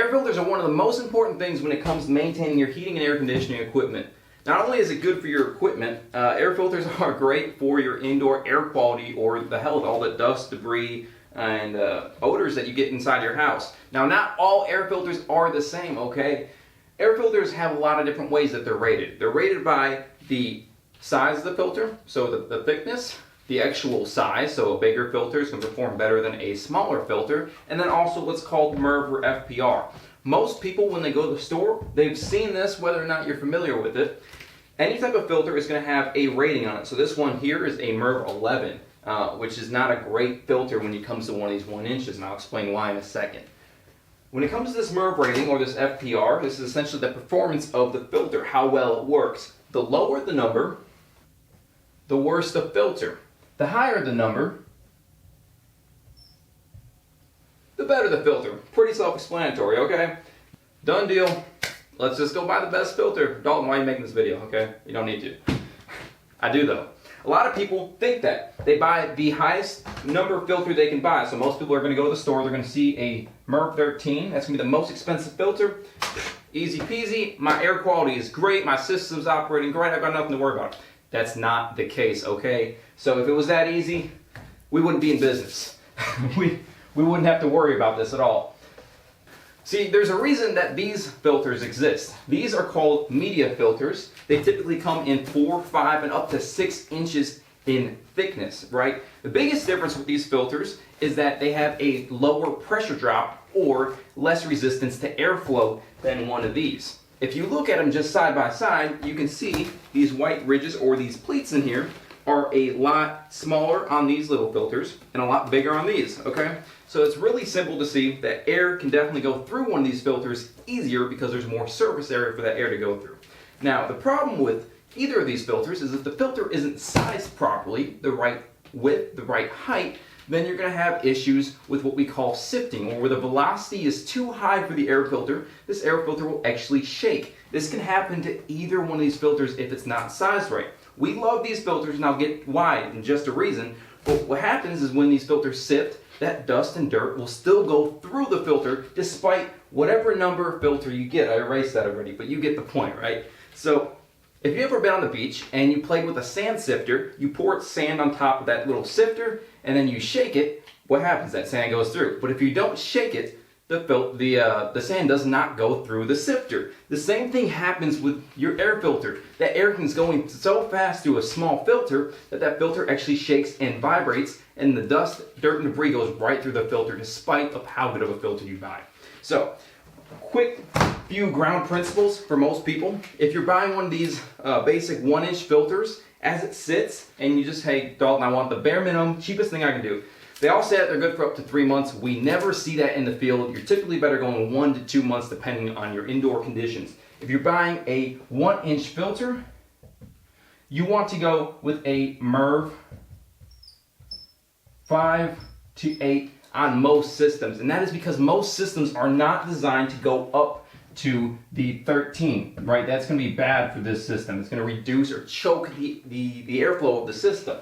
Air filters are one of the most important things when it comes to maintaining your heating and air conditioning equipment. Not only is it good for your equipment, air filters are great for your indoor air quality or the health, all the dust, debris, and odors that you get inside your house. Now, not all air filters are the same, okay? Air filters have a lot of different ways that they're rated. They're rated by the size of the filter, so the thickness, the actual size, so a bigger filter is going to perform better than a smaller filter, and then also what's called MERV or FPR. Most people, when they go to the store, they've seen this, whether or not you're familiar with it. Any type of filter is going to have a rating on it. So this one here is a MERV 11, which is not a great filter when it comes to one of these 1 inches, and I'll explain why in a second. When it comes to this MERV rating, or this FPR, this is essentially the performance of the filter, how well it works. The lower the number, the worse the filter. The higher the number, the better the filter. Pretty self-explanatory, okay? Done deal. Let's just go buy the best filter. Dalton, why are you making this video, okay? You don't need to. I do though. A lot of people think that. They buy the highest number filter they can buy. So most people are going to go to the store, they're going to see a MERV 13. That's going to be the most expensive filter. Easy peasy. My air quality is great. My system's operating great. I've got nothing to worry about. That's not the case, okay? So if it was that easy, we wouldn't be in business. we wouldn't have to worry about this at all. See, there's a reason that these filters exist. These are called media filters. They typically come in 4, 5, and up to 6 inches in thickness, right? The biggest difference with these filters is that they have a lower pressure drop or less resistance to airflow than one of these. If you look at them just side by side, you can see these white ridges or these pleats in here are a lot smaller on these little filters and a lot bigger on these, okay? So it's really simple to see that air can definitely go through one of these filters easier because there's more surface area for that air to go through. Now, the problem with either of these filters is if the filter isn't sized properly, the right width, the right height, then you're going to have issues with what we call sifting, or where the velocity is too high for the air filter, this air filter will actually shake. This can happen to either one of these filters if it's not sized right. We love these filters, and I'll get why in just a reason, but what happens is when these filters sift, that dust and dirt will still go through the filter despite whatever number filter you get. I erased that already, but you get the point, right? So if you've ever been on the beach and you played with a sand sifter, you pour sand on top of that little sifter and then you shake it, what happens? That sand goes through. But if you don't shake it, the sand does not go through the sifter. The same thing happens with your air filter. That air is going so fast through a small filter that filter actually shakes and vibrates, and the dust, dirt, and debris goes right through the filter despite of how good of a filter you buy. So, quick few ground principles for most people. If you're buying one of these basic 1-inch filters, as it sits, and you just, hey, Dalton, I want the bare minimum, cheapest thing I can do. They all say that they're good for up to 3 months. We never see that in the field. You're typically better going 1 to 2 months depending on your indoor conditions. If you're buying a 1-inch filter, you want to go with a MERV 5 to 8 on most systems. And that is because most systems are not designed to go up to the 13, right? That's going to be bad for this system. It's going to reduce or choke the airflow of the system.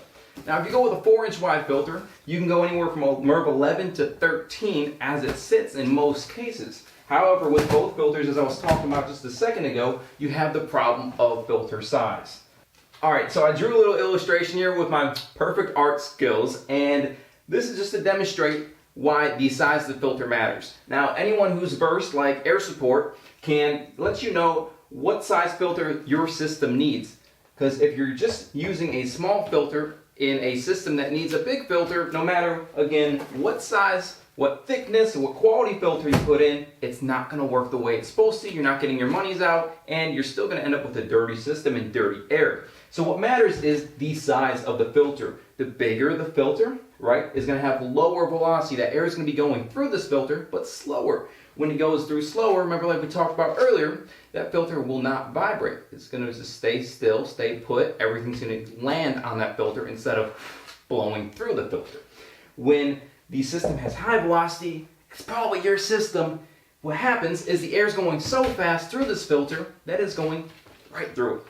Now, if you go with a 4-inch wide filter, you can go anywhere from a MERV 11 to 13 as it sits in most cases. However, with both filters, as I was talking about just a second ago, you have the problem of filter size. Alright, so I drew a little illustration here with my perfect art skills, and this is just to demonstrate why the size of the filter matters. Now, anyone who's versed, like air support, can let you know what size filter your system needs. Because if you're just using a small filter in a system that needs a big filter, no matter, again, what size, what thickness, and what quality filter you put in, it's not going to work the way it's supposed to. You're not getting your monies out, and you're still going to end up with a dirty system and dirty air. So what matters is the size of the filter. The bigger the filter, right, is going to have lower velocity. That air is going to be going through this filter, but slower. When it goes through slower, remember like we talked about earlier, that filter will not vibrate. It's going to just stay still, stay put. Everything's going to land on that filter instead of blowing through the filter. When the system has high velocity, it's probably your system. What happens is the air is going so fast through this filter that it's going right through it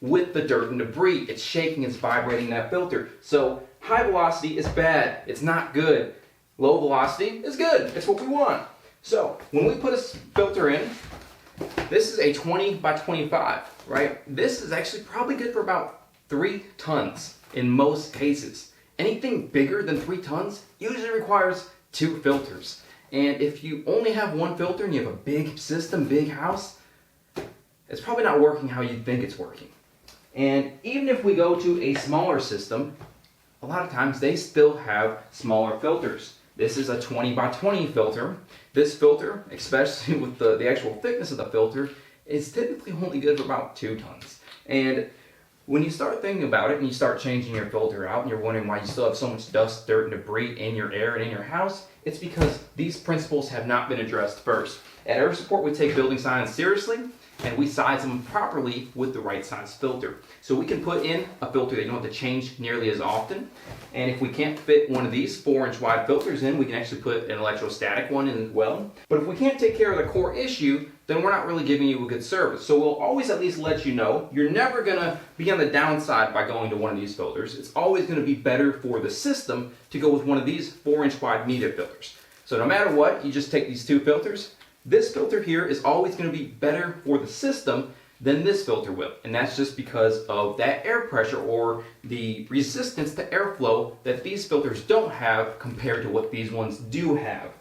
with the dirt and debris. It's shaking, it's vibrating that filter. So high velocity is bad. It's not good. Low velocity is good. It's what we want. So when we put a filter in, this is a 20 by 25, right? This is actually probably good for about 3 tons in most cases. Anything bigger than 3 tons usually requires 2 filters. And if you only have 1 filter and you have a big system, big house, it's probably not working how you think it's working. And even if we go to a smaller system, a lot of times they still have smaller filters. This is a 20 by 20 filter. This filter, especially with the actual thickness of the filter, is typically only good for about 2 tons. And when you start thinking about it and you start changing your filter out and you're wondering why you still have so much dust, dirt, and debris in your air and in your house, it's because these principles have not been addressed first. At Air Support, we take building science seriously, and we size them properly with the right size filter. So we can put in a filter that you don't have to change nearly as often. And if we can't fit one of these 4-inch wide filters in, we can actually put an electrostatic one in as well. But if we can't take care of the core issue, then we're not really giving you a good service. So we'll always at least let you know you're never gonna be on the downside by going to one of these filters. It's always gonna be better for the system to go with one of these 4-inch wide media filters. So no matter what, you just take these 2 filters. This filter here is always going to be better for the system than this filter will. And that's just because of that air pressure or the resistance to airflow that these filters don't have compared to what these ones do have.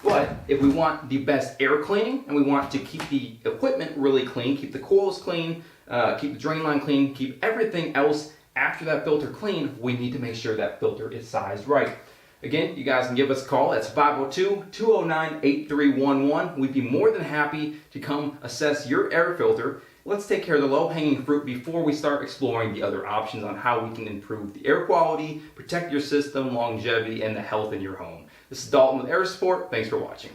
But if we want the best air cleaning and we want to keep the equipment really clean, keep the coils clean, keep the drain line clean, keep everything else after that filter clean, we need to make sure that filter is sized right. Again, you guys can give us a call. That's 502-209-8311. We'd be more than happy to come assess your air filter. Let's take care of the low-hanging fruit before we start exploring the other options on how we can improve the air quality, protect your system, longevity, and the health in your home. This is Dalton with Air Support. Thanks for watching.